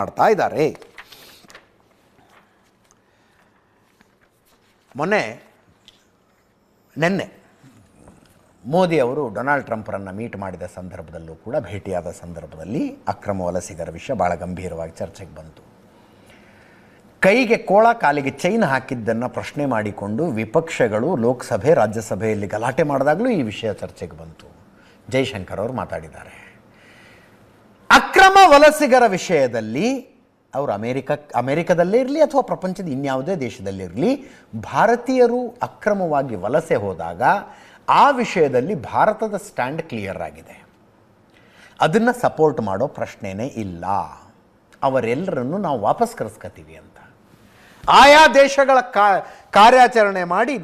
ಮಾಡ್ತಾ ಇದ್ದಾರೆ. ನಿನ್ನೆ ಮೋದಿ ಅವರು ಡೊನಾಲ್ಡ್ ಟ್ರಂಪ್ರನ್ನು ಮೀಟ್ ಮಾಡಿದ ಸಂದರ್ಭದಲ್ಲೂ ಕೂಡ ಭೇಟಿಯಾದ ಸಂದರ್ಭದಲ್ಲಿ ಅಕ್ರಮ ವಲಸಿಗರ ವಿಷಯ ಭಾಳ ಗಂಭೀರವಾಗಿ ಚರ್ಚೆಗೆ ಬಂತು. ಕೈಗೆ ಕೋಳ ಕಾಲಿಗೆ ಚೈನ್ ಹಾಕಿದ್ದನ್ನು ಪ್ರಶ್ನೆ ಮಾಡಿಕೊಂಡು ವಿಪಕ್ಷಗಳು ಲೋಕಸಭೆ ರಾಜ್ಯಸಭೆಯಲ್ಲಿ ಗಲಾಟೆ ಮಾಡಿದಾಗಲೂ ಈ ವಿಷಯ ಚರ್ಚೆಗೆ ಬಂತು. ಜೈಶಂಕರ್ ಅವರು ಮಾತಾಡಿದ್ದಾರೆ. ಅಕ್ರಮ ವಲಸಿಗರ ವಿಷಯದಲ್ಲಿ ಅವರು ಅಮೆರಿಕದಲ್ಲೇ ಇರಲಿ ಅಥವಾ ಪ್ರಪಂಚದ ಇನ್ಯಾವುದೇ ದೇಶದಲ್ಲಿರಲಿ, ಭಾರತೀಯರು ಅಕ್ರಮವಾಗಿ ವಲಸೆ ಹೋದಾಗ ಆ ವಿಷಯದಲ್ಲಿ ಭಾರತದ ಸ್ಟ್ಯಾಂಡ್ ಕ್ಲಿಯರ್ ಆಗಿದೆ. ಅದನ್ನು ಸಪೋರ್ಟ್ ಮಾಡೋ ಪ್ರಶ್ನೆನೇ ಇಲ್ಲ. ಅವರೆಲ್ಲರನ್ನು ನಾವು ವಾಪಸ್ ಕರೆಸ್ಕೊತೀವಿ ಅಂತ ಆಯಾ ದೇಶಗಳ ಕಾರ್ಯಾಚರಣೆ ಮಾಡಿ,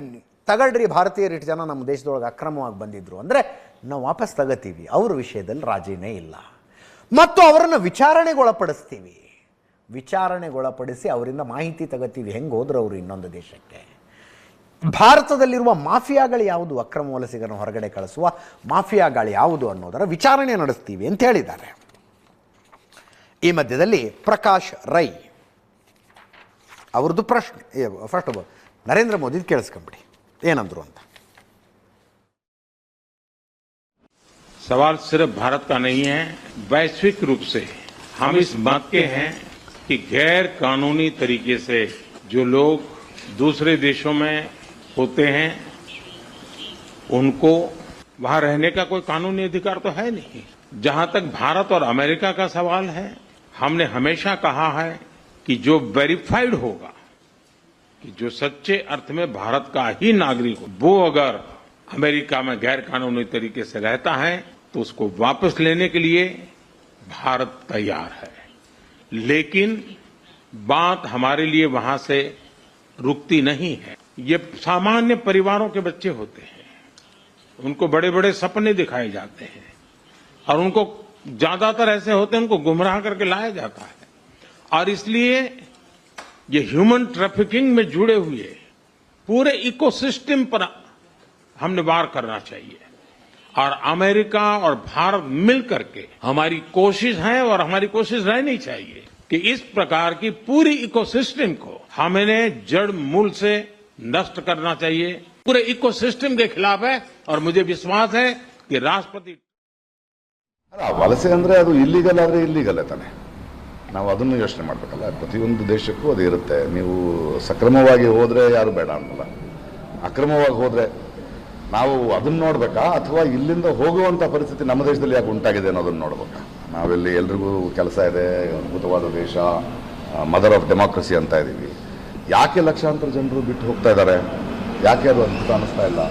ತಗೊಳ್ರಿ ಭಾರತೀಯರು ಇಷ್ಟು ಜನ ನಮ್ಮ ದೇಶದೊಳಗೆ ಅಕ್ರಮವಾಗಿ ಬಂದಿದ್ರು ಅಂದರೆ ನಾವು ವಾಪಸ್ ತಗೋತೀವಿ. ಅವ್ರ ವಿಷಯದಲ್ಲಿ ರಾಜಿನೇ ಇಲ್ಲ. ಮತ್ತು ಅವರನ್ನು ವಿಚಾರಣೆಗೊಳಪಡಿಸ್ತೀವಿ. ವಿಚಾರಣೆಗೊಳಪಡಿಸಿ ಅವರಿಂದ ಮಾಹಿತಿ ತಗೋತೀವಿ, ಹೆಂಗೆ ಹೋದ್ರು ಅವರು ಇನ್ನೊಂದು ದೇಶಕ್ಕೆ. ಭಾರತದಲ್ಲಿರುವ ಮಾಫಿಯಾಗಳು ಯಾವುದು, ಅಕ್ರಮ ವಲಸಿಗರನ್ನು ಹೊರಗಡೆ ಕಳಿಸುವ ಮಾಫಿಯಾಗಳು ಯಾವುದು ಅನ್ನೋದರ ವಿಚಾರಣೆ ನಡೆಸ್ತೀವಿ ಅಂತ ಹೇಳಿದ್ದಾರೆ. ಈ ಮಧ್ಯದಲ್ಲಿ ಪ್ರಕಾಶ್ ರೈ ಅವ್ರದ್ದು ಪ್ರಶ್ನೆ ಫಸ್ಟ್ ನರೇಂದ್ರ ಮೋದಿ ಕೇಳಿಸ್ಕೊಂಬಿಡಿ ಏನಂದ್ರು ಅಂತ. सवाल सिर्फ भारत का नहीं है, वैश्विक रूप से हम इस बात के हैं कि गैर कानूनी तरीके से जो लोग दूसरे देशों में होते हैं उनको वहां रहने का कोई कानूनी अधिकार तो है नहीं. जहां तक भारत और अमेरिका का सवाल है, हमने हमेशा कहा है कि जो वेरीफाइड होगा, कि जो सच्चे अर्थ में भारत का ही नागरिक हो, वो अगर अमेरिका में गैर कानूनी तरीके से रहता है तो उसको वापस लेने के लिए भारत तैयार है. लेकिन बात हमारे लिए वहां से रुकती नहीं है. ये सामान्य परिवारों के बच्चे होते हैं, उनको बड़े बड़े सपने दिखाए जाते हैं और उनको ज्यादातर ऐसे होते हैं उनको गुमराह करके लाया जाता है. और इसलिए ये ह्यूमन ट्रैफिकिंग में जुड़े हुए पूरे इकोसिस्टम पर हमने वार करना चाहिए. और अमेरिका और भारत मिलकर के हमारी कोशिश है और हमारी कोशिश रहनी चाहिए कि इस प्रकार की पूरी इकोसिस्टम को हमें जड़ मूल से नष्ट करना चाहिए. पूरे इकोसिस्टम के खिलाफ है और मुझे विश्वास है कि राष्ट्रपति ವಲಸೆ ಅಂದ್ರೆ ಅದು ಇಲ್ಲಿಗಲ್ ಆದ್ರೆ ಇಲ್ಲಿಗಲ್ ತಾನೆ. ನಾವು ಅದನ್ನು ಯೋಚನೆ ಮಾಡಬೇಕಲ್ಲ. ಪ್ರತಿಯೊಂದು ದೇಶಕ್ಕೂ ಅದು ಇರುತ್ತೆ. ನೀವು ಸಕ್ರಮವಾಗಿ ಹೋದ್ರೆ ಯಾರು ಬೇಡ ಅನ್ನಲ್ಲ, ಅಕ್ರಮವಾಗಿ ಹೋದ್ರೆ ನಾವು ಅದನ್ನ ನೋಡ್ಬೇಕಾ ಅಥವಾ ಇಲ್ಲಿಂದ ಹೋಗುವಂತ ಪರಿಸ್ಥಿತಿ ನಮ್ಮ ದೇಶದಲ್ಲಿ ಯಾಕೆ ಉಂಟಾಗಿದೆ ಅನ್ನೋದನ್ನ ನೋಡ್ಬೇಕಾ? ನಾವಿಲ್ಲಿ ಎಲ್ರಿಗೂ ಕೆಲಸ ಇದೆ, ಅದ್ಭುತವಾದ ದೇಶ, ಮದರ್ ಆಫ್ ಡೆಮಾಕ್ರಸಿ ಅಂತ ಇದ್ದೀವಿ. ಯಾಕೆ ಲಕ್ಷಾಂತರ ಜನರು ಬಿಟ್ಟು ಹೋಗ್ತಾ ಇದ್ದಾರೆ? ಯಾಕೆ ಅದು ಅದ್ಭುತ ಅನ್ನಿಸ್ತಾ ಇಲ್ಲ?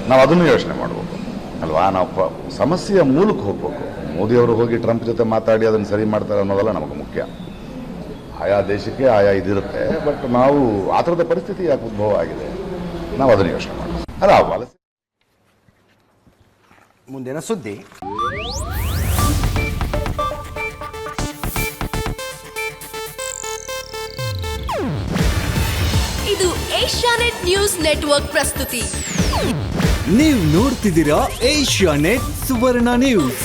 ನಾವು ಅದನ್ನು ಯೋಚನೆ ಮಾಡಬೇಕು ಅಲ್ವಾ? ನಾವು ಸಮಸ್ಯೆಯ ಮೂಲಕ್ಕೆ ಹೋಗ್ಬೇಕು. ಮೋದಿಯವರು ಹೋಗಿ ಟ್ರಂಪ್ ಜೊತೆ ಮಾತಾಡಿ ಅದನ್ನು ಸರಿ ಮಾಡ್ತಾರೆ ಅನ್ನೋದಲ್ಲ ನಮಗೆ ಮುಖ್ಯ. ಆಯಾ ದೇಶಕ್ಕೆ ಆಯಾ ಇದಿರುತ್ತೆ. ಬಟ್ ನಾವು ಆ ಥರದ ಪರಿಸ್ಥಿತಿ ಯಾಕೆ ಉದ್ಭವ ಆಗಿದೆ, ನಾವು ಅದನ್ನು ಯೋಚನೆ ಮಾಡಬೇಕು. ಅಲ್ಲ ವಲಸೆ ಮುಂದಿನ ಸುದ್ದಿ. ಇದು ಏಷ್ಯಾನೆಟ್ ನ್ಯೂಸ್ ನೆಟ್ವರ್ಕ್ ಪ್ರಸ್ತುತಿ. ನೀವು ನೋಡ್ತಿದ್ದೀರಾ ಏಷ್ಯಾನೆಟ್ ಸುವರ್ಣ ನ್ಯೂಸ್.